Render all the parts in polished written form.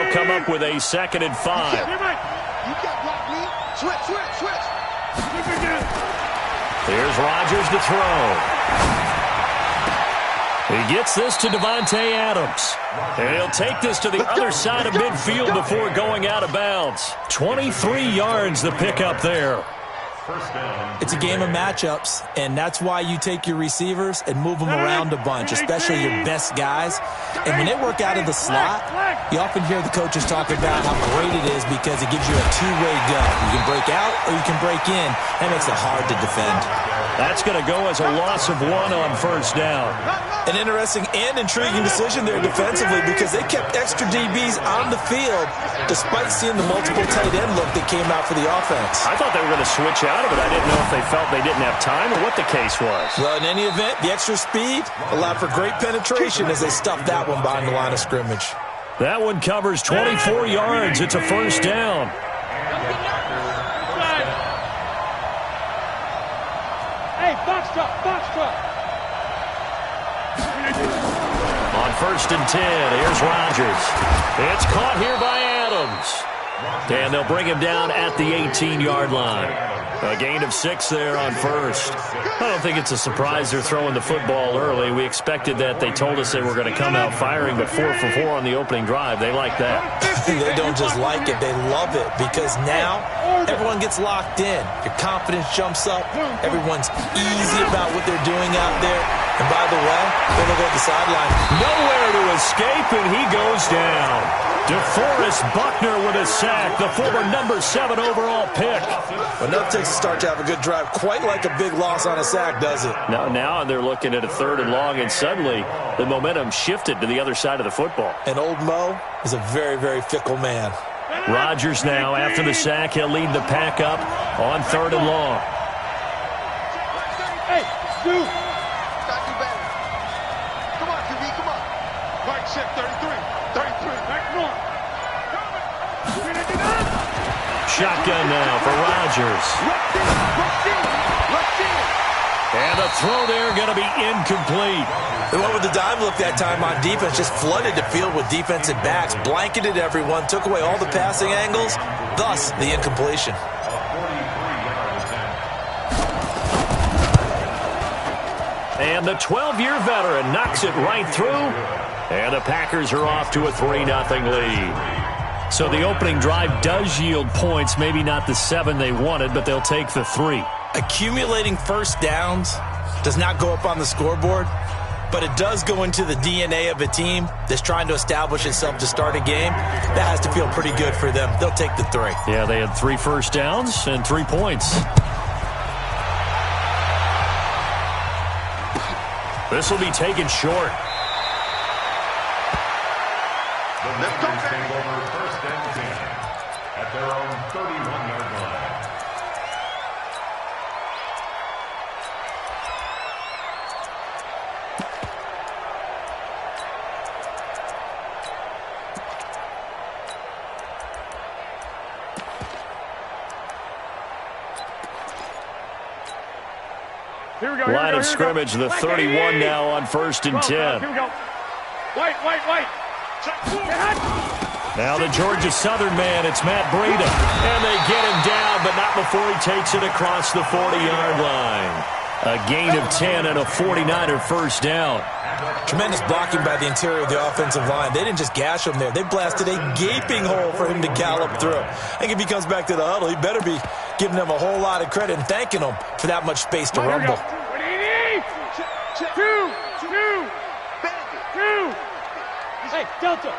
they'll come up with a 2nd and 5. You got block me. Switch. Here's Rodgers to throw. He gets this to Davante Adams. And he'll take this to the other side of midfield before going out of bounds. 23 yards the pickup there. It's a game of matchups, and that's why you take your receivers and move them around a bunch, especially your best guys. And when they work out of the slot, you often hear the coaches talk about how great it is because it gives you a two-way go. You can break out or you can break in. That makes it hard to defend. That's going to go as a loss of 1 on 1st down. An interesting and intriguing decision there defensively because they kept extra DBs on the field despite seeing the multiple tight end look that came out for the offense. I thought they were going to switch out of it. I didn't know if they felt they didn't have time or what the case was. Well, in any event, the extra speed allowed for great penetration as they stuffed that one behind the line of scrimmage. That one covers 24 yards. It's a 1st down. Hey, box truck. On 1st and 10, here's Rodgers. It's caught here by Adams. And they'll bring him down at the 18-yard line. A gain of 6 there on 1st. I don't think it's a surprise they're throwing the football early. We expected that. They told us they were going to come out firing, but 4 for 4 on the opening drive. They like that. They don't just like it, they love it because now everyone gets locked in. Your confidence jumps up. Everyone's easy about what they're doing out there. And by the way, when they go to the sideline, nowhere to escape, and he goes down. DeForest Buckner with a sack, the former number 7 overall pick. Well, nothing takes a start to have a good drive quite like a big loss on a sack, does it? Now they're looking at a 3rd and long, and suddenly the momentum shifted to the other side of the football. And old Mo is a very, very fickle man. Rodgers now, after the sack, he'll lead the pack up on 3rd and long. Hey, dude. Got you back. Come on, QB, come on. Right check, 33. Back north. Shotgun now for Rodgers. And the throw there going to be incomplete. They went with the dime look that time on defense, just flooded the field with defensive backs, blanketed everyone, took away all the passing angles, thus the incompletion. And the 12-year veteran knocks it right through. And the Packers are off to a 3-0 lead. So the opening drive does yield points, maybe not the 7 they wanted, but they'll take the 3. Accumulating 1st downs does not go up on the scoreboard, but it does go into the DNA of a team that's trying to establish itself to start a game. That has to feel pretty good for them. They'll take the 3. Yeah, they had 3 first downs and 3 points. This will be taken short. Let's go, baby. Over 1st and 10 at their own 31-yard line. Here we go. Line of scrimmage, the 31 now on 1st and 10. Here we go. White. Now the Georgia Southern man, it's Matt Breida. And they get him down, but not before he takes it across the 40-yard line. A gain of 10 and a 49er 1st down. Tremendous blocking by the interior of the offensive line. They didn't just gash him there. They blasted a gaping hole for him to gallop through. I think if he comes back to the huddle, he better be giving them a whole lot of credit and thanking them for that much space to rumble. Two. Hey, Delta.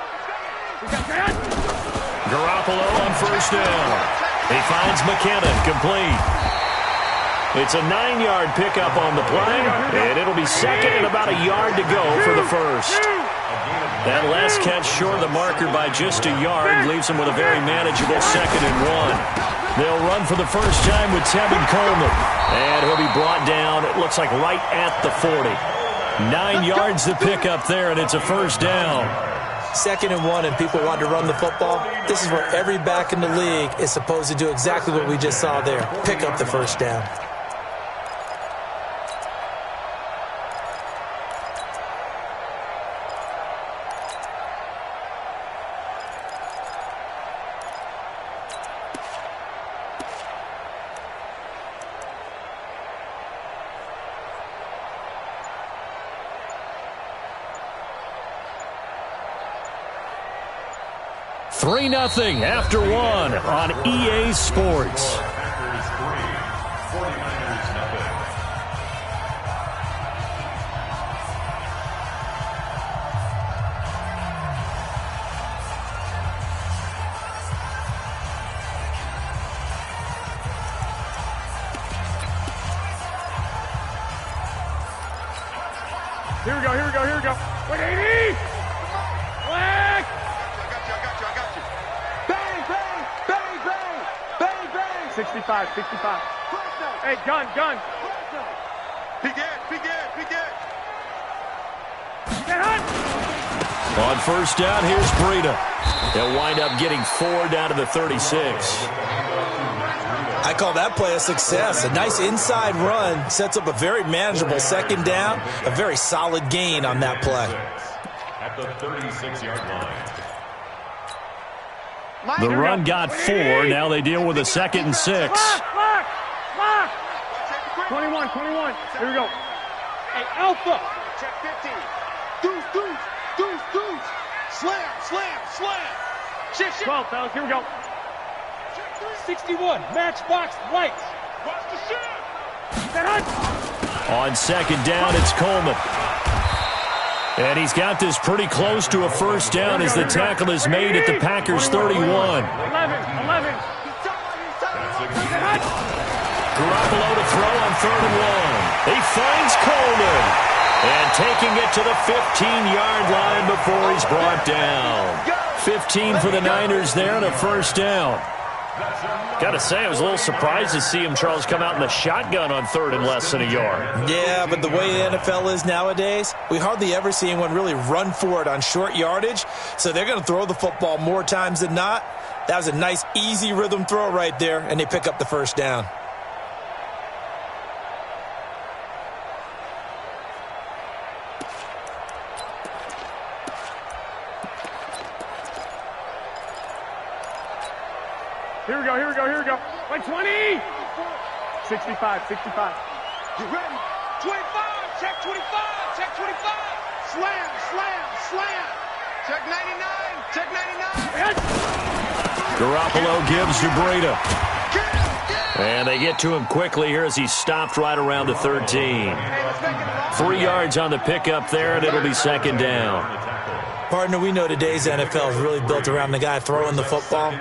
Garoppolo on 1st down. He finds McKinnon, complete. It's a 9-yard pickup on the play, and it'll be 2nd and about a yard to go for the 1st. That last catch short of the marker by just a yard leaves him with a very manageable 2nd and 1. They'll run for the first time with Tevin Coleman, and he'll be brought down, it looks like right at the 40. 9 yards to pick up there, and it's a 1st down. 2nd and 1, and people want to run the football. This is where every back in the league is supposed to do exactly what we just saw there. Pick up the 1st down. 3-0 after one on EA Sports. Packers 3, 49ers nothing. Here we go, here we go, here we go. 180! Black! I got you. Bang, bang, bang, bang, bang, bang. 65, 65. Hey, gun. Begin. Get hot! On first down, here's Breida. They'll wind up getting 4 down to the 36. I call that play a success. A nice inside run sets up a very manageable second down, a very solid gain on that play. At the 36-yard line. The run got 4. Now they deal with a 2nd and 6. Block! 21. Here we go. Hey, Alpha! Check 15. Deuce. Slam. Shit. 12, fellas, here we go. 61, matchbox lights. Watch the shit. Get hot! On second down, it's Coleman. And he's got this pretty close to a first down as the tackle is made at the Packers' 31. 11. Garoppolo to throw on 3rd and 1. He finds Coleman. And taking it to the 15-yard line before he's brought down. 15 for the Niners there and a first down. Got to say, I was a little surprised to see him, Charles, come out in the shotgun on 3rd and less than a yard. Yeah, but the way the NFL is nowadays, we hardly ever see anyone really run for it on short yardage. So they're going to throw the football more times than not. That was a nice, easy rhythm throw right there, and they pick up the first down. Here we go. Like 20! 65. You ready? 25. Check 25. Slam. Check 99. Garoppolo gives to Breida. And they get to him quickly here as he's stopped right around the 13. 3 yards on the pickup there, and it'll be second down. Partner, we know today's NFL is really built around the guy throwing the football.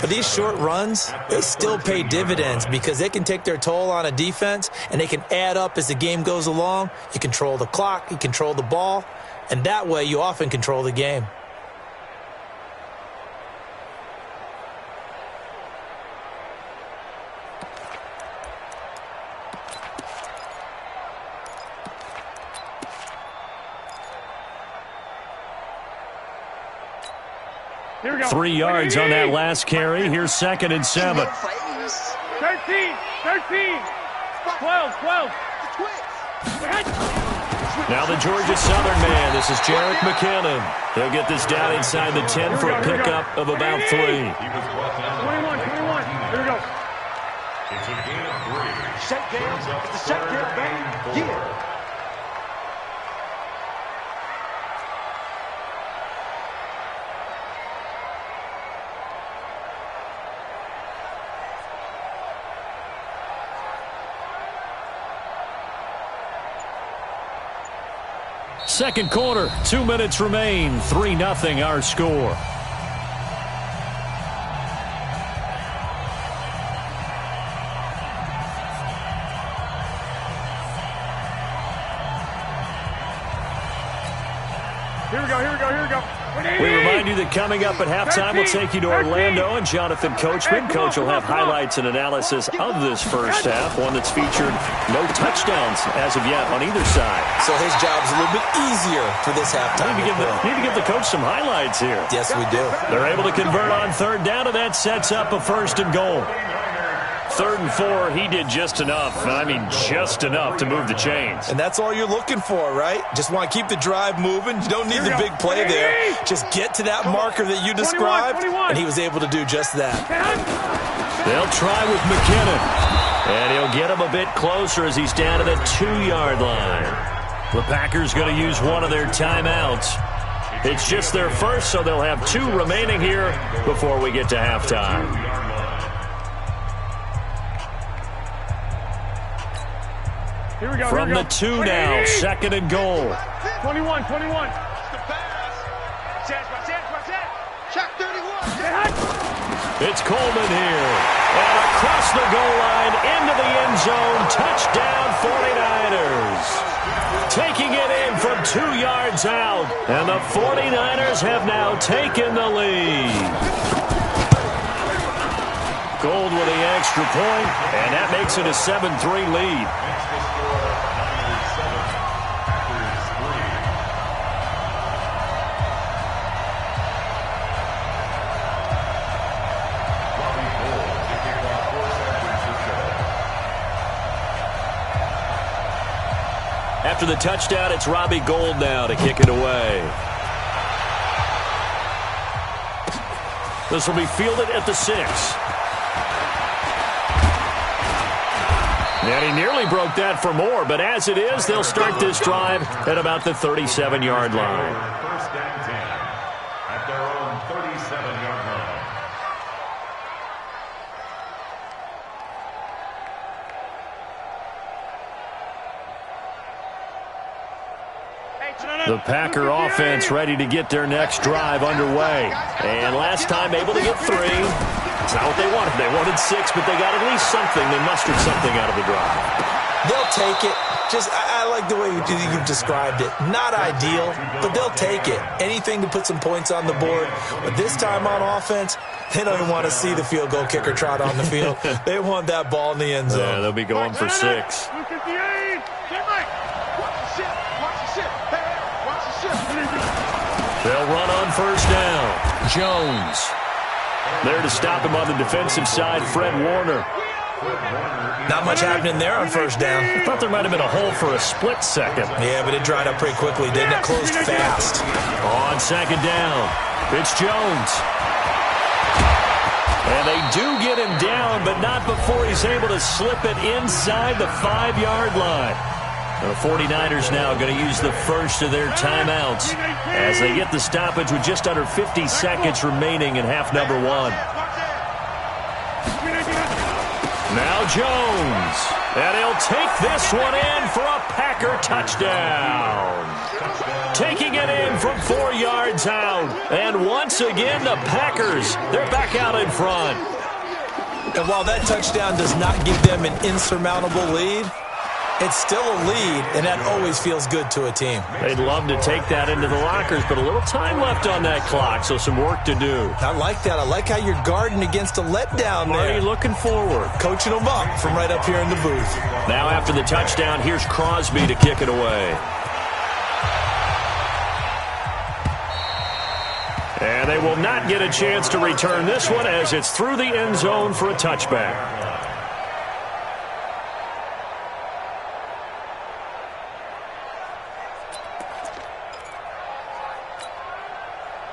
But these short runs, they still pay dividends because they can take their toll on a defense and they can add up as the game goes along. You control the clock, you control the ball, and that way you often control the game. Here we go. 3 yards on that last carry. Here's 2nd and 7. 13. 12. Now the Georgia Southern man. This is Jerick McKinnon. He'll get this down inside the 10 for a pickup of about 3. He was brought down. 21. Here we go. It's a gain of 3. Shake down. It's a shake down, bang. Yeah. Second quarter, 2 minutes remain. 3-0 our score. Here we go. We remind you that coming up at halftime, we'll take you to Orlando and Jonathan Coachman. Coach will have highlights and analysis of this first half, one that's featured no touchdowns as of yet on either side. So his job's a little bit easier for this halftime. Need to give the coach some highlights here. Yes, we do. They're able to convert on 3rd down, and that sets up a 1st and goal. 3rd and 4, he did just enough, and I mean just enough to move the chains. And that's all you're looking for, right? Just want to keep the drive moving. You don't need the big play there. Just get to that marker that you described, 21. and he was able to do just that. They'll try with McKinnon, and he'll get him a bit closer as he's down to the 2-yard line. The Packers going to use one of their timeouts. It's just their first, so they'll have 2 remaining here before we get to halftime. Here we go. From the 2 now, 2nd and goal. 21. Check 31. It's Coleman here. And across the goal line, into the end zone, touchdown 49ers. Taking it in from 2 yards out. And the 49ers have now taken the lead. Gold with the extra point, and that makes it a 7-3 lead. After the touchdown, it's Robbie Gould now to kick it away. This will be fielded at the 6. And he nearly broke that for more, but as it is, they'll start this drive at about the 37-yard line. First and 10 at their own 37-yard line. The Packer offense ready to get their next drive underway. And last time able to get 3. It's not what they wanted. They wanted 6, but they got at least something. They mustered something out of the drive. They'll take it. I like the way you've described it. Not ideal, but they'll take it. Anything to put some points on the board. But this time on offense, they don't even want to see the field goal kicker trot on the field. They want that ball in the end zone. Yeah, they'll be going for 6. 258. Get right. They'll run on first down. Jones. There to stop him on the defensive side, Fred Warner. Not much happening there on first down. I thought there might have been a hole for a split second. Yeah, but it dried up pretty quickly, didn't it? Closed fast. On 2nd down, it's Jones. And they do get him down, but not before he's able to slip it inside the 5-yard line. The 49ers now going to use the first of their timeouts as they get the stoppage with just under 50 seconds remaining in half number 1. Now Jones. And he'll take this one in for a Packer touchdown. Taking it in from 4 yards out. And once again, the Packers, they're back out in front. And while that touchdown does not give them an insurmountable lead, it's still a lead, and that always feels good to a team. They'd love to take that into the lockers, but a little time left on that clock, so some work to do. I like that. I like how you're guarding against a letdown there. Already looking forward. Coaching them up from right up here in the booth. Now after the touchdown, here's Crosby to kick it away. And they will not get a chance to return this one as it's through the end zone for a touchback.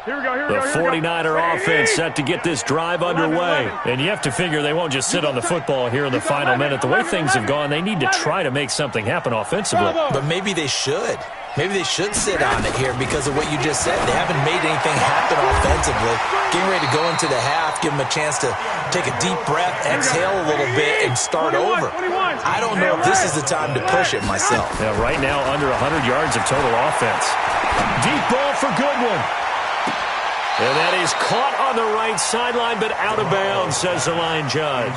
The 49er offense set to get this drive underway. And you have to figure they won't just sit on the football here in the final minute. The way things have gone, they need to try to make something happen offensively. But maybe they should. Maybe they should sit on it here because of what you just said. They haven't made anything happen offensively. Getting ready to go into the half, give them a chance to take a deep breath, exhale a little bit, and start over. I don't know if this is the time to push it myself. Yeah, right now, under 100 yards of total offense. Deep ball for Goodwin. And that is caught on the right sideline, but out of bounds, says the line judge.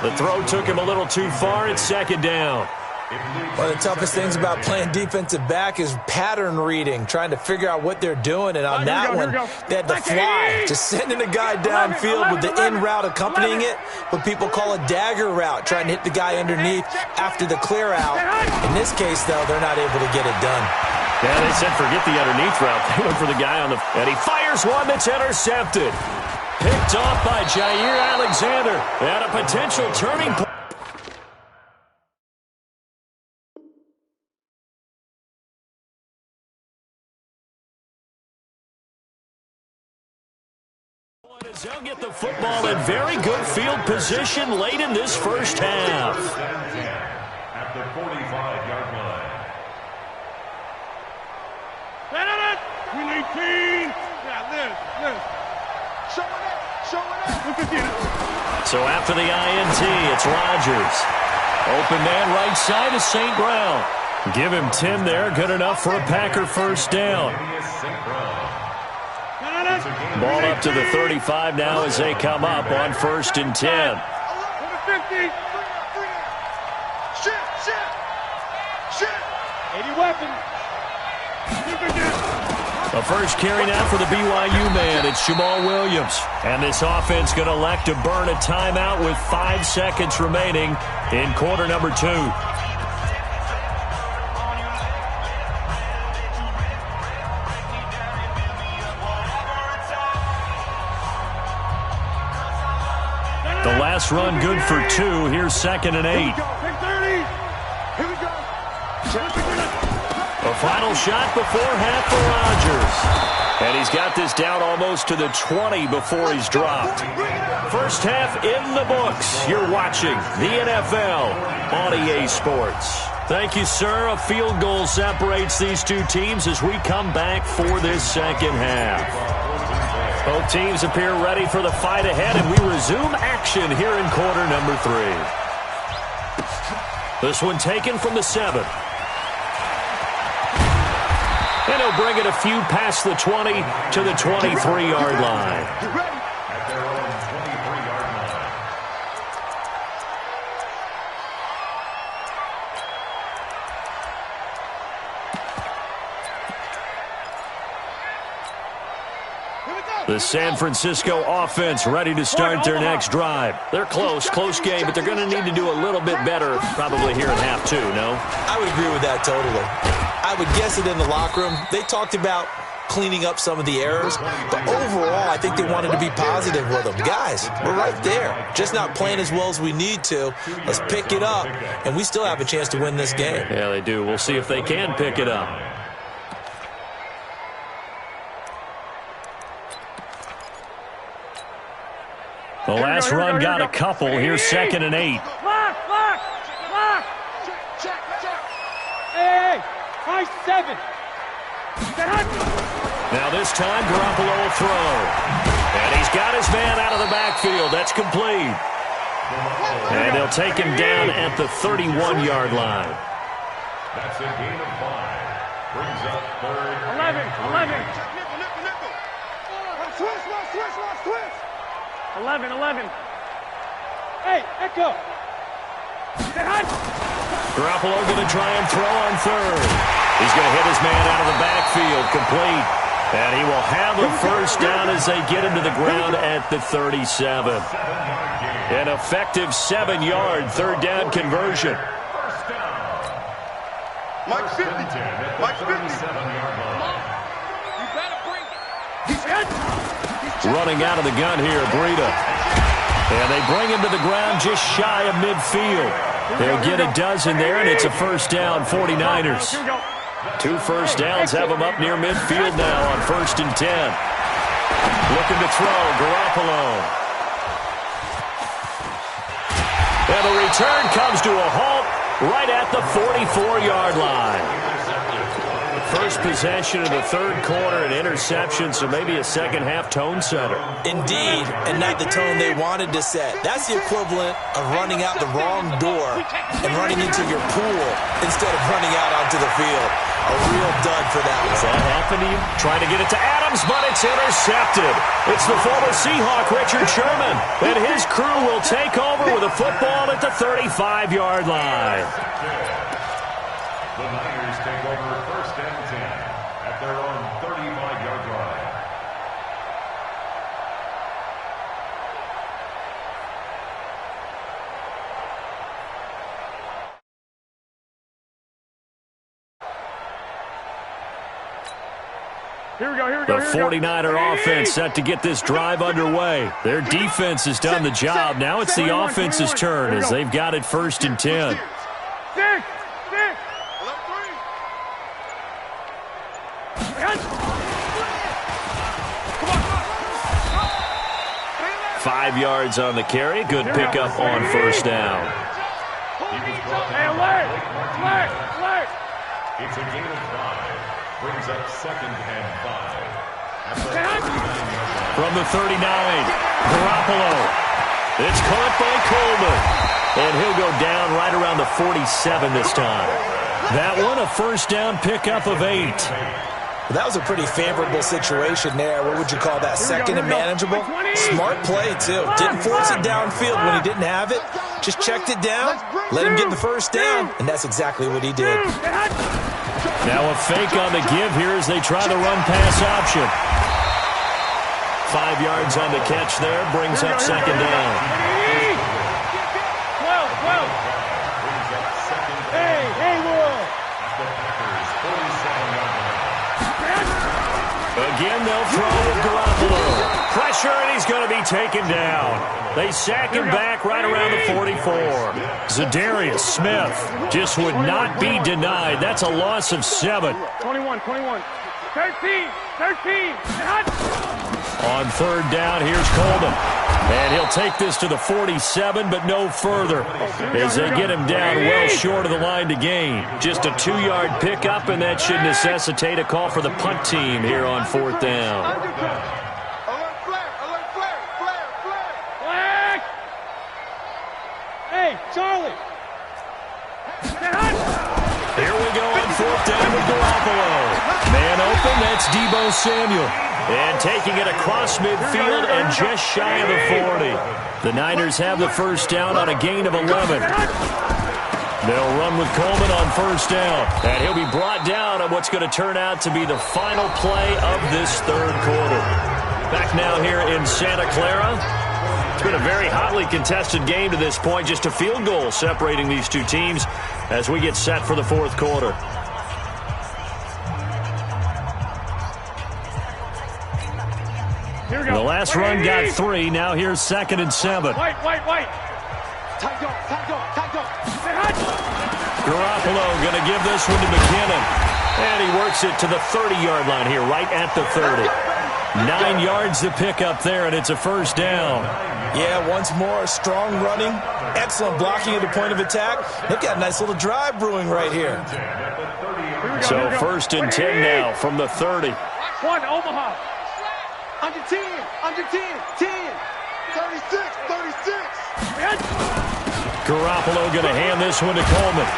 The throw took him a little too far. It's 2nd down. One of the toughest things about playing defensive back is pattern reading, trying to figure out what they're doing. And on that one, they had to fly, just sending a guy downfield with the in route accompanying it, what people call a dagger route, trying to hit the guy underneath after the clear out. In this case, though, they're not able to get it done. Yeah, they said forget the underneath route. They went for the guy on the... And he fires one that's intercepted. Picked off by Jair Alexander. And a potential turning point. They'll get the football in very good field position late in this first half. At the 45-yard line. Win 18. Yeah, Liz. Show it up. So after the INT, it's Rodgers. Open man right side is St. Brown. Give him 10 there. Good enough for a Packer first down. Ball up to the 35 now as they come up on 1st and 10. 50. Shit. 80 weapons. The first carry now for the BYU man. It's Jamal Williams. And this offense going to elect to burn a timeout with 5 seconds remaining in quarter number 2. The last run good for 2. Here's 2nd and 8. Here we go. A final shot before half for Rodgers. And he's got this down almost to the 20 before he's dropped. First half in the books. You're watching the NFL on EA Sports. Thank you, sir. A field goal separates these two teams as we come back for this second half. Both teams appear ready for the fight ahead, and we resume action here in quarter number 3. This one taken from the 7. And he'll bring it a few past the 20 to the 23-yard line. At their own 23-yard line. The San Francisco offense ready to start their next drive. They're close game, but they're going to need to do a little bit better probably here in half 2, no? I would agree with that totally. I would guess it in the locker room. They talked about cleaning up some of the errors, but overall, I think they wanted to be positive with them. Guys, we're right there. Just not playing as well as we need to. Let's pick it up, and we still have a chance to win this game. Yeah, they do. We'll see if they can pick it up. The last run got a couple. Here's 2nd and 8. Lock. Hey, high 7. Now this time, Garoppolo will throw. And he's got his man out of the backfield. That's complete. And they'll take him down at the 31-yard line. That's a gain of 5. Brings up 3rd. 11. 11. Hey, Echo. Garoppolo going to try and throw on 3rd. He's going to hit his man out of the backfield, complete. And he will have a first down as they get him to the ground at the 37. An effective 7-yard 3rd down conversion. First down. Mike 50. Mike 50. 37-yard line. You better bring it. Running out of the gun here, Breida. And they bring him to the ground just shy of midfield. They'll get a dozen there, and it's a first down, 49ers. 2 first downs have them up near midfield now on 1st and 10. Looking to throw, Garoppolo. And the return comes to a halt right at the 44-yard line. First possession of the 3rd quarter, an interception, so maybe a second-half tone setter. Indeed, and not the tone they wanted to set. That's the equivalent of running out the wrong door and running into your pool instead of running out onto the field. A real dud for that one. Does that happen to you? Trying to get it to Adams, but it's intercepted. It's the former Seahawk, Richard Sherman, and his crew will take over with a football at the 35-yard line. The Niners take over 1st and 10 at their own 35-yard line. Here we go. The 49er offense set to get this drive underway. Their defense has done the job. Now it's the offense's turn as they've got it 1st and 10. 6. 5 yards on the carry. Good pickup on 1st down. Hey, alert! It's a gain of 5. Brings up 2nd and 5. From the 39, Garoppolo. It's caught by Coleman. And he'll go down right around the 47 this time. That one, a first down pickup of 8. That was a pretty favorable situation there. What would you call that? Second and manageable? Smart play, too. Didn't force it downfield when he didn't have it. Just checked it down, let him get the first down, and that's exactly what he did. Now a fake on the give here as they try the run-pass option. 5 yards on the catch there, brings up second down. 12. Hey, Will. Again, they'll throw with Garoppolo. Pressure, and he's going to be taken down. They sack him back right around the 44. Zadarius Smith just would not be denied. That's a loss of 7. 21. 13. On third down, here's Coleman. And he'll take this to the 47, but no further, as they get him down well short of the line to gain. Just a 2-yard pickup, and that should necessitate a call for the punt team here on 4th down. Flag! Hey, Charlie! Here we go on 4th down with Garoppolo. Man open, that's Deebo Samuel. And taking it across midfield and just shy of the 40. The Niners have the first down on a gain of 11. They'll run with Coleman on first down. And he'll be brought down on what's going to turn out to be the final play of this third quarter. Back now here in Santa Clara. It's been a very hotly contested game to this point. Just a field goal separating these two teams as we get set for the fourth quarter. The last run got 3. Now here's 2nd and 7. White. Garoppolo going to give this one to McKinnon. And he works it to the 30-yard line here, right at the 30. 9 yards to pick up there, and it's a first down. Yeah, once more, strong running, excellent blocking at the point of attack. Look at a nice little drive brewing right here. So 1st and 10 now from the 30. 1, Omaha. Under 10, 10, 36. Garoppolo going to hand this one to Coleman.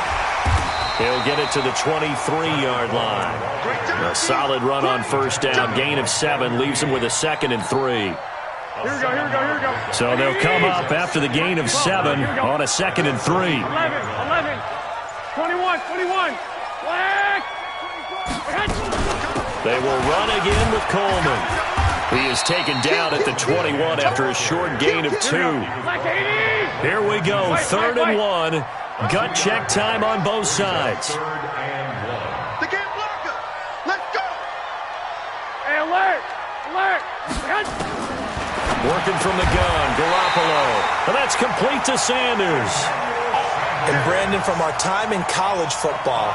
He'll get it to the 23-yard line. A solid run on first down. Gain of 7 leaves him with a 2nd and 3. Here we go. So they'll come up after the gain of 7 on a 2nd and 3. 11. 21. Flag. They will run again with Coleman. He is taken down at the 21 after a short gain of 2. Here we go, 3rd and 1. Gut check time on both sides. The game blocker. Let's go. Hey, alert. Working from the gun, Garoppolo. And that's complete to Sanders. And Brandon, from our time in college football,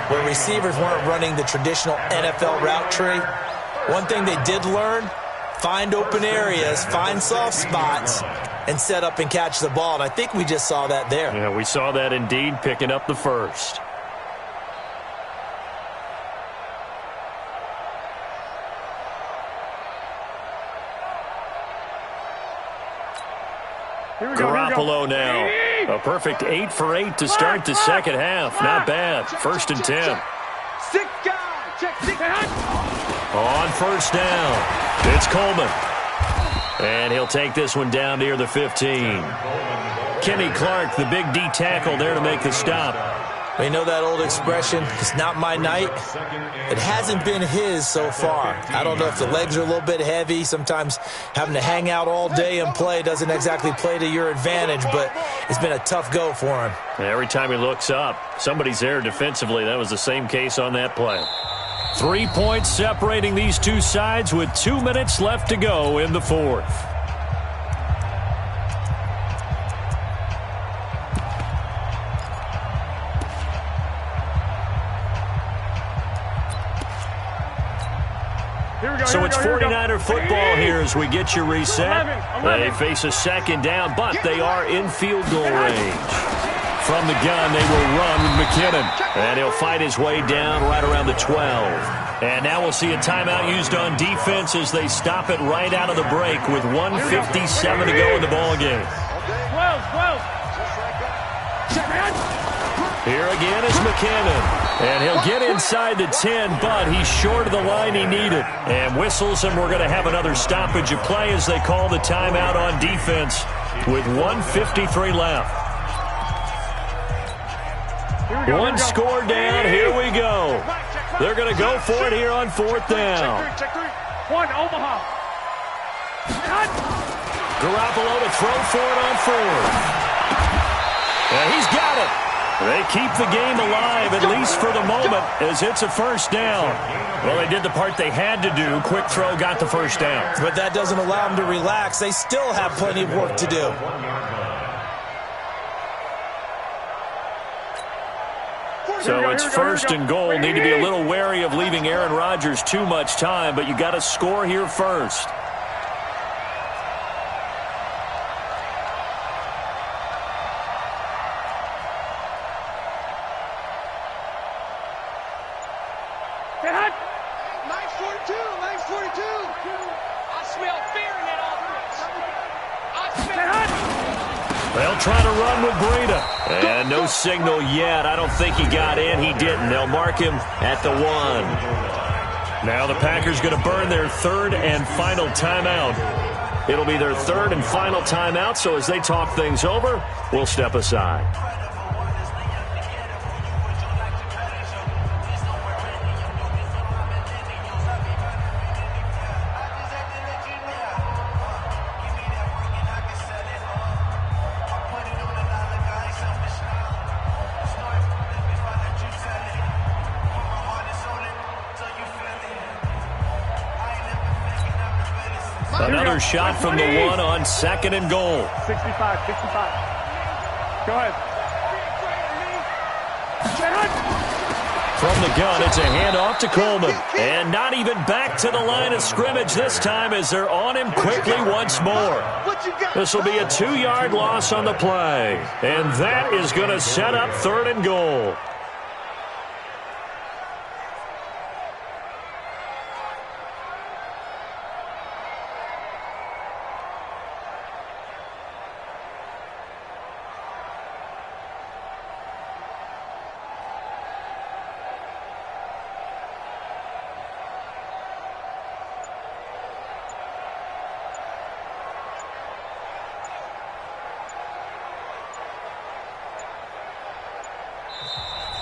where receivers weren't running the traditional NFL route tree, one thing they did learn, find open areas, find soft spots, and set up and catch the ball. And I think we just saw that there. Yeah, we saw that indeed, picking up the first. Garoppolo now. A perfect 8 for 8 to start the second half. Not bad. 1st and 10. 6 guys. Check 6. On first down, it's Coleman. And he'll take this one down near the 15. Kenny Clark, the big D tackle there to make the stop. We know that old expression, it's not my night. It hasn't been his so far. I don't know if the legs are a little bit heavy. Sometimes having to hang out all day and play doesn't exactly play to your advantage, but it's been a tough go for him. Every time he looks up, somebody's there defensively. That was the same case on that play. 3 points separating these two sides with 2 minutes left to go in the fourth. So it's 49er football here as we get you reset. They face a second down, but they are in field goal range. From the gun, they will run with McKinnon. And he'll fight his way down right around the 12. And now we'll see a timeout used on defense as they stop it right out of the break with 1:57 to go in the ballgame. 12. Here again is McKinnon. And he'll get inside the 10, but he's short of the line he needed. And whistles, and we're going to have another stoppage of play as they call the timeout on defense with 1:53 left. One score down. Here we go. They're going to go for it here on 4th down. One, Omaha. Garoppolo to throw for it on 4th. And he's got it. They keep the game alive, at least for the moment, as it's a 1st down. Well, they did the part they had to do. Quick throw got the 1st down. But that doesn't allow them to relax. They still have plenty of work to do. So it's 1st and goal. Need to be a little wary of leaving Aaron Rodgers too much time, but you got to score here first. They'll try to run with Breida. And no signal yet. I don't think he got in. He didn't. They'll mark him at the 1. Now the Packers going to burn their 3rd and final timeout. It'll be their 3rd and final timeout, so as they talk things over, we'll step aside. Another shot from the 1 on 2nd and goal. 65. Go ahead. From the gun, it's a handoff to Coleman. And not even back to the line of scrimmage this time as they're on him quickly once more. This will be a 2-yard loss on the play. And that is going to set up 3rd and goal.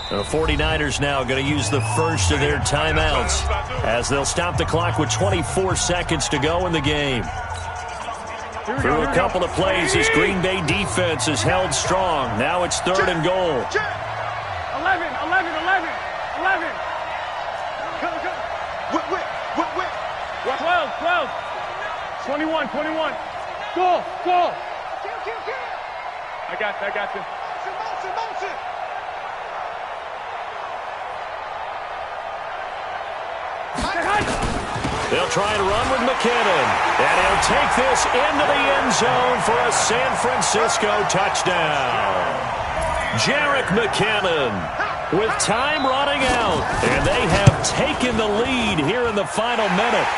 The 49ers now going to use the first of their timeouts as they'll stop the clock with 24 seconds to go in the game. Through a couple of plays, this Green Bay defense is held strong. Now it's 3rd and goal. 11. 12. 21. Go. I got you. Motion. They'll try and run with McKinnon. And he'll take this into the end zone for a San Francisco touchdown. Jerick McKinnon with time running out. And they have taken the lead here in the final minute.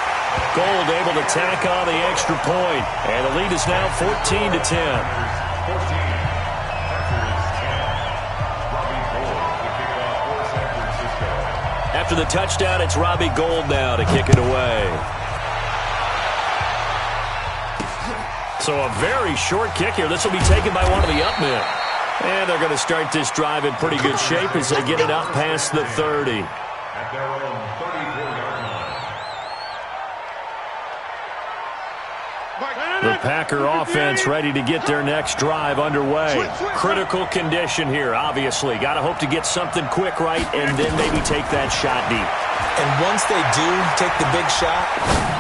Gold able to tack on the extra point. And the lead is now 14-10. After the touchdown, it's Robbie Gould now to kick it away. So a very short kick here. This will be taken by one of the up men. And they're going to start this drive in pretty good shape as they get it up past the 30. At their own 34-yard line. The Packer offense ready to get their next drive underway. Critical condition here, obviously. Got to hope to get something quick right and then maybe take that shot deep. And once they do take the big shot,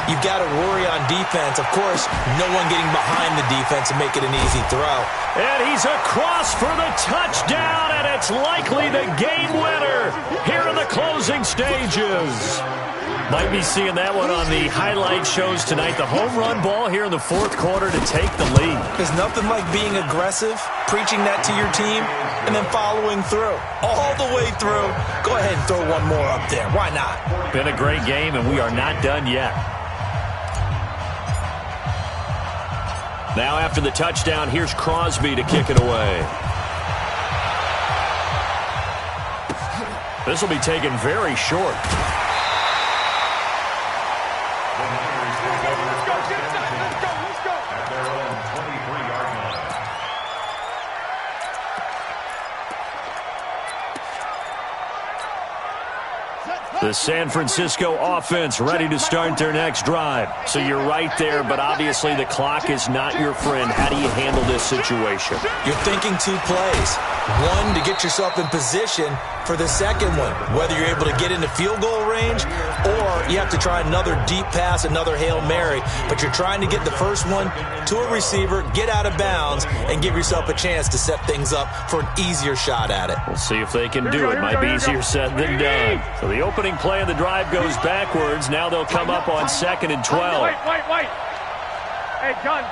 you've got to worry on defense. Of course, no one getting behind the defense and make it an easy throw. And he's across for the touchdown, and it's likely the game winner here in the closing stages. Might be seeing that one on the highlight shows tonight. The home run ball here in the fourth quarter to take the lead. There's nothing like being aggressive, preaching that to your team, and then following through. All the way through. Go ahead and throw one more up there. Why not? Been a great game, and we are not done yet. Now after the touchdown, here's Crosby to kick it away. This will be taken very short. The San Francisco offense ready to start their next drive. So you're right there, but obviously the clock is not your friend. How do you handle this situation? You're thinking two plays. One, to get yourself in position for the second one, whether you're able to get into field goal range or you have to try another deep pass, another Hail Mary. But you're trying to get the first one to a receiver, get out of bounds, and give yourself a chance to set things up for an easier shot at it. We'll see if they can do it. Might be easier said than done. So the opening play of the drive goes backwards. Now they'll come up on 2nd and 12. Wait. Hey, gun.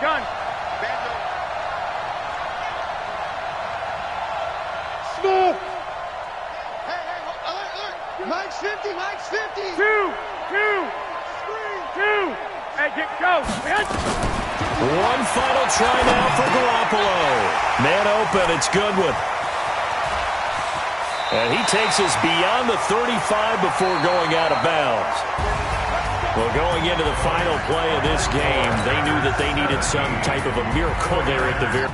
Smooth. Hey, Mike's 50. Two. Hey, go. One final try now for Garoppolo. Man open, it's Goodwin. And he takes us beyond the 35 before going out of bounds. Well, going into the final play of this game, they knew that they needed some type of a miracle there at the very